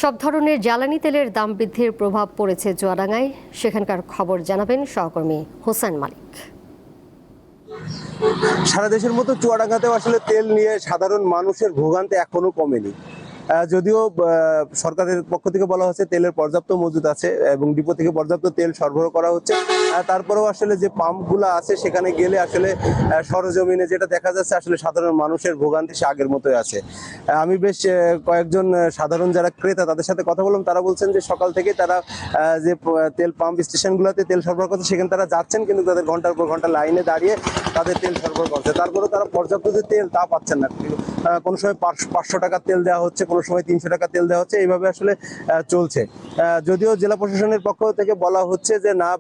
সব ধরনের জ্বালানি তেলের দাম বৃদ্ধির প্রভাব পড়েছে চুয়াডাঙ্গায়। সেখানকার খবর জানাবেন সহকর্মী হোসেন মালিক। সারা দেশের মতো চুয়াডাঙ্গাতেও আসলে তেল নিয়ে সাধারণ মানুষের ভোগান্তি এখনো কমেনি। যদিও সরকারের পক্ষ থেকে বলা হচ্ছে তেলের পর্যাপ্ত মজুদ আছে এবং ডিপো থেকে পর্যাপ্ত তেল সরবরাহ করা হচ্ছে, তারপরেও আসলে যে পাম্পগুলো আছে সেখানে গেলে আসলে সরজমিনে যেটা দেখা যাচ্ছে আসলে সাধারণ মানুষের ভোগান্তি সে আগের মতোই আছে। আমি বেশ কয়েকজন সাধারণ যারা ক্রেতা তাদের সাথে কথা বললাম, তারা বলছেন যে সকাল থেকে তারা যে তেল পাম্প স্টেশনগুলোতে তেল সরবরাহ করছে সেখানে তারা যাচ্ছেন, কিন্তু তাদের ঘন্টার পর ঘন্টা লাইনে দাঁড়িয়ে তাদের তেল সরবরাহ করছে, তারপরেও তারা পর্যাপ্ত যে তেল তা পাচ্ছেন না। কোনো সময় 500 টাকার তেল দেওয়া হচ্ছে, কোনো সময় 300 টাকা তেল দেওয়া হচ্ছে, এইভাবে আসলে চলছে। যদিও জেলা প্রশাসনের পক্ষ থেকে বলা হচ্ছে যে না,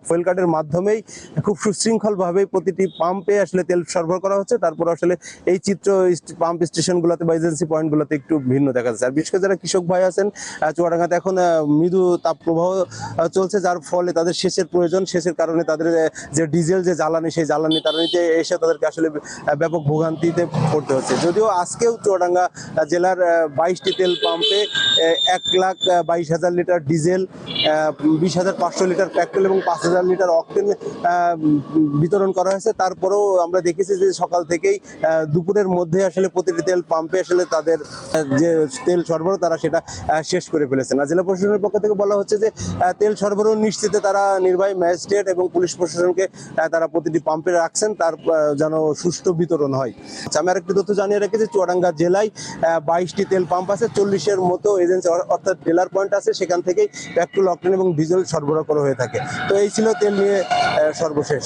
ফুয়েল কার্ডের মাধ্যমেই খুব সুশৃঙ্খল ভাবে প্রতিটি পাম্পে আসলে তেল সরবরাহ করা হচ্ছে। তারপর আসলে এই চিত্র পাম্প স্টেশনগুলোতে বা এজেন্সি পয়েন্টগুলোতে একটু ভিন্ন দেখা যাচ্ছে। আর বিশেষ করে যারা কৃষক ভাই আছেন, চুয়াডাঙ্গাতে এখন মৃদু তাপ প্রবাহ চলছে, যার ফলে তাদের সেচের প্রয়োজন। সেচের কারণে তাদের যে ডিজেল যে জ্বালানি, সেই জ্বালানি তারানিতে এসে তাদেরকে আসলে ব্যাপক ভোগান্তিতে পড়তে হচ্ছে। যদিও আজকেও চুয়াডাঙ্গা জেলার 22টি তেল পাম্পে 1,22,000 লিটার ডিজেল, 20,500 লিটার পেট্রোল এবং 5,000 লিটার অকটেন বিতরণ করা হয়েছে। তারপরেও আমরা দেখেছি যে সকাল থেকেই দুপুরের মধ্যে আসলে প্রতিটি তেল পাম্পে আসলে তাদের যে তেল সরবরাহ তারা সেটা শেষ করে ফেলেছেন। আর জেলা প্রশাসনের পক্ষ থেকে বলা হচ্ছে যে তেল সরবরাহ নিশ্চিতে তারা নির্বাহী ম্যাজিস্ট্রেট এবং পুলিশ প্রশাসনকে তারা প্রতিটি পাম্পে রাখছেন, তার যেন সুষ্ঠু বিতরণ হয়। আমি আরেকটি তথ্য জানিয়ে রাখি যে চুয়াডাঙ্গা জেলায় 22টি তেল পাম্প আছে, 40-এর মতো এজেন্সি অর্থাৎ ডিলার পয়েন্ট আছে, সেখান থেকেই পেট্রোল, অকটেন এবং ডিজেল সরবরাহ করা হয়ে থাকে। তো এই ছিল তেল নিয়ে সর্বশেষ।